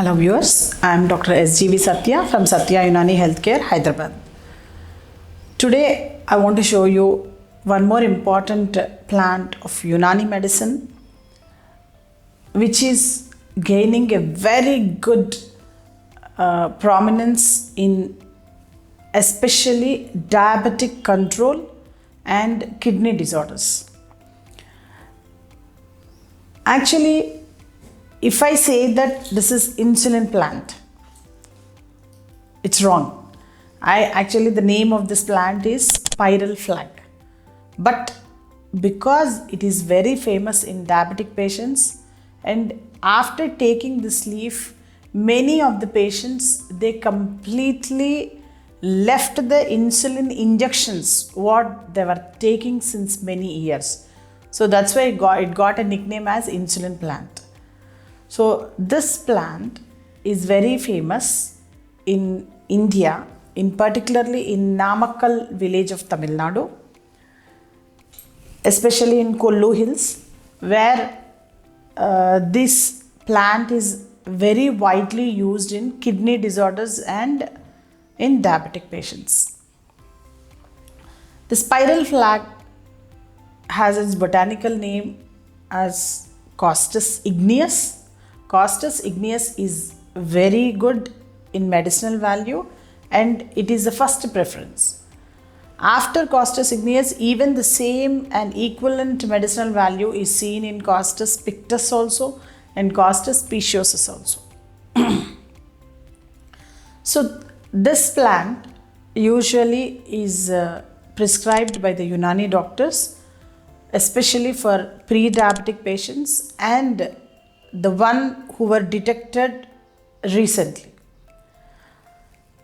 Hello viewers, I am Dr.S.G.V Sathya from Sathya Unani Healthcare, Hyderabad. Today I want to show you one more important plant of Unani medicine which is gaining a very good prominence in especially diabetic control and kidney disorders. Actually, if I say that this is Insulin Plant, it's wrong. The name of this plant is spiral flag. But because it is very famous in diabetic patients, and after taking this leaf, many of the patients, they completely left the insulin injections what they were taking since many years. So that's why it got a nickname as Insulin Plant. So this plant is very famous in India, particularly in Namakkal village of Tamil Nadu, especially in Kollu Hills, where this plant is very widely used in kidney disorders and in diabetic patients. The spiral flag has its botanical name as Costus igneus. Costus igneus is very good in medicinal value and it is the first preference. After Costus igneus, even the same and equivalent medicinal value is seen in Costus pictus also and Costus speciosus also. So this plant usually is prescribed by the Unani doctors, especially for pre-diabetic patients and the one who were detected recently.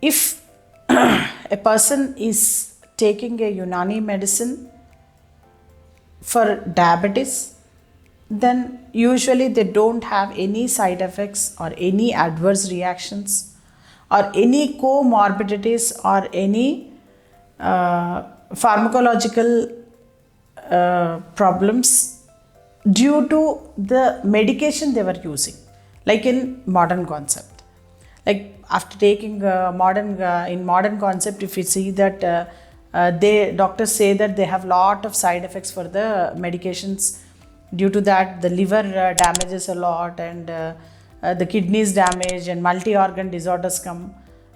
If a person is taking a Unani medicine for diabetes, then usually they don't have any side effects or any adverse reactions or any comorbidities or any pharmacological problems due to the medication they were using, like in modern concept. Like after taking in modern concept, if you see that doctors say that they have lot of side effects for the medications. Due to that, the liver damages a lot and the kidneys damage and multi-organ disorders come.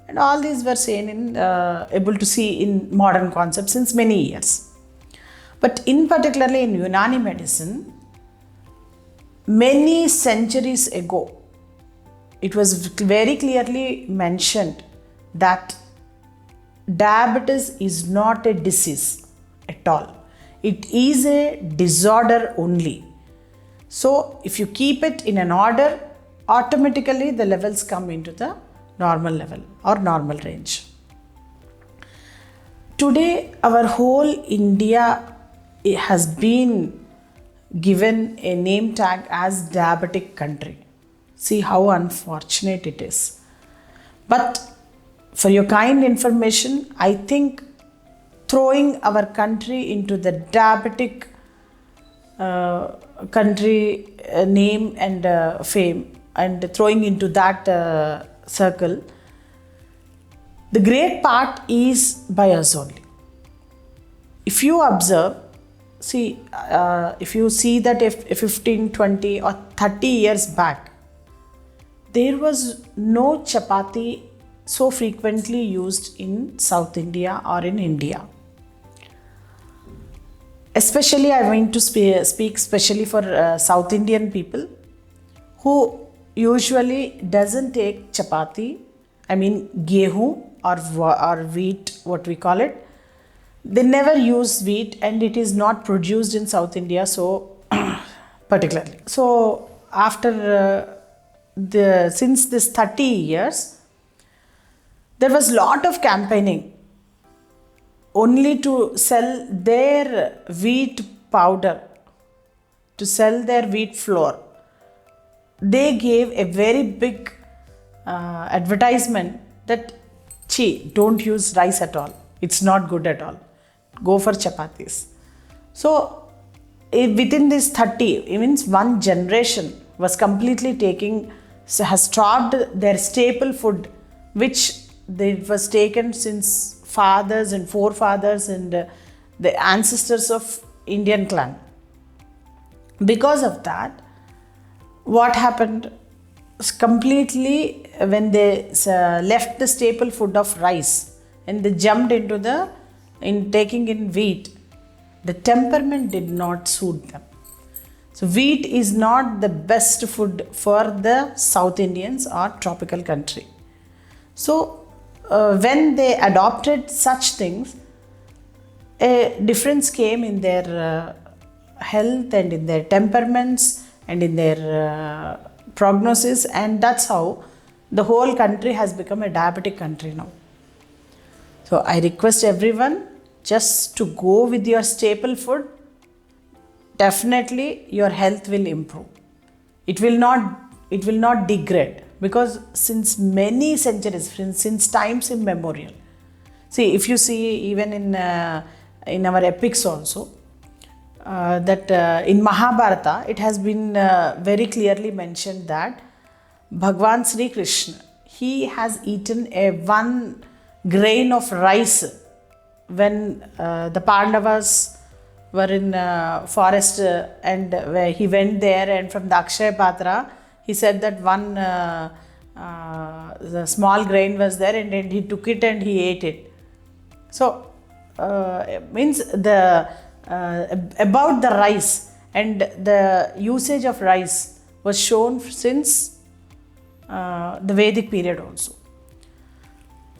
And all these were seen in able to see in modern concept since many years. But in particularly in Unani medicine, many centuries ago, it was very clearly mentioned that diabetes is not a disease at all. It is a disorder only. So if you keep it in an order, automatically the levels come into the normal level or normal range. Today, our whole India has been given a name tag as diabetic country. See how unfortunate it is. But for your kind information, I think throwing our country into the diabetic country name and fame and throwing into that circle, the great part is by us only. If you observe, if you see that if 15, 20 or 30 years back, there was no chapati so frequently used in South India or in India. Especially I want to speak especially for South Indian people who usually doesn't take chapati, gehu or wheat, what we call it. They never use wheat and it is not produced in South India so particularly. So after since this 30 years, there was lot of campaigning only to sell their wheat powder, to sell their wheat flour. They gave a very big advertisement that, don't use rice at all. It's not good at all. Go for chapatis. So within this 30, it means one generation was completely taking has stopped their staple food, which it was taken since fathers and forefathers and the ancestors of Indian clan. Because of that, what happened completely when they left the staple food of rice and they jumped into taking in wheat, the temperament did not suit them. So wheat is not the best food for the South Indians or tropical country. So when they adopted such things, a difference came in their health and in their temperaments and in their prognosis, and that's how the whole country has become a diabetic country now. So I request everyone just to go with your staple food. Definitely your health will improve. It will not degrade, because since many centuries, since times immemorial. See, if you see even in our epics also, that in Mahabharata, it has been very clearly mentioned that Bhagwan Sri Krishna, he has eaten one grain of rice when the Pandavas were in forest and where he went there, and from the Akshaya Patra, he said that one the small grain was there, and then he took it and he ate it. So, means about the rice and the usage of rice was shown since the Vedic period also.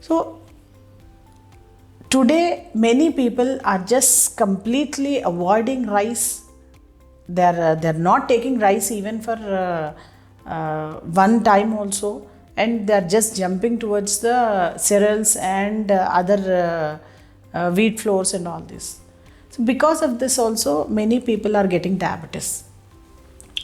So today many people are just completely avoiding rice. They're not taking rice even for one time also, and they're just jumping towards the cereals and other wheat flours and all this. So because of this also, many people are getting diabetes.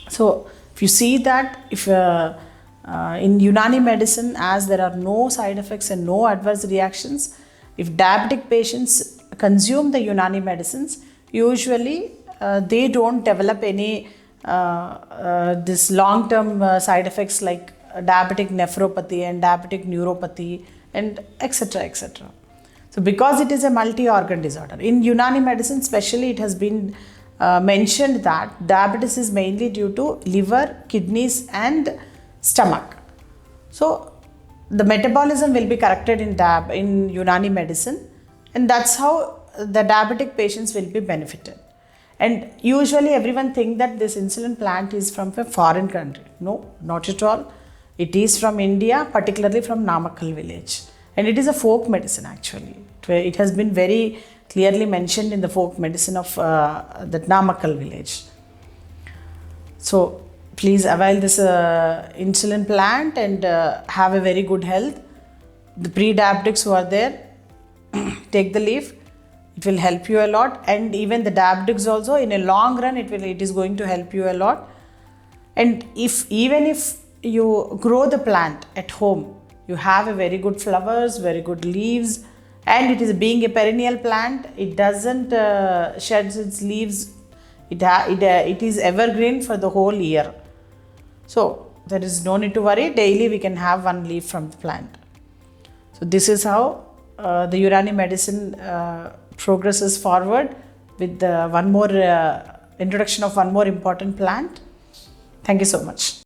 So if you see that, if in Unani medicine, as there are no side effects and no adverse reactions, if diabetic patients consume the Unani medicines, usually they don't develop any this long-term side effects like diabetic nephropathy and diabetic neuropathy and etc. etc. So because it is a multi-organ disorder, in Unani medicine especially, it has been mentioned that diabetes is mainly due to liver, kidneys and stomach. So the metabolism will be corrected in Unani medicine, and that's how the diabetic patients will be benefited. And usually everyone think that this insulin plant is from a foreign country. No, not at all. It is from India, particularly from Namakkal village. And it is a folk medicine actually. It has been very clearly mentioned in the folk medicine of that Namakkal village. So please avail this insulin plant and have a very good health. The pre-diabetics who are there, take the leaf. It will help you a lot, and even the diabetics also, in a long run, it is going to help you a lot. And even if you grow the plant at home, you have a very good flowers, very good leaves, and it is being a perennial plant. It doesn't shed its leaves. It is evergreen for the whole year. So there is no need to worry. Daily we can have one leaf from the plant. So this is how the Unani medicine progresses forward with one more introduction of one more important plant. Thank you so much.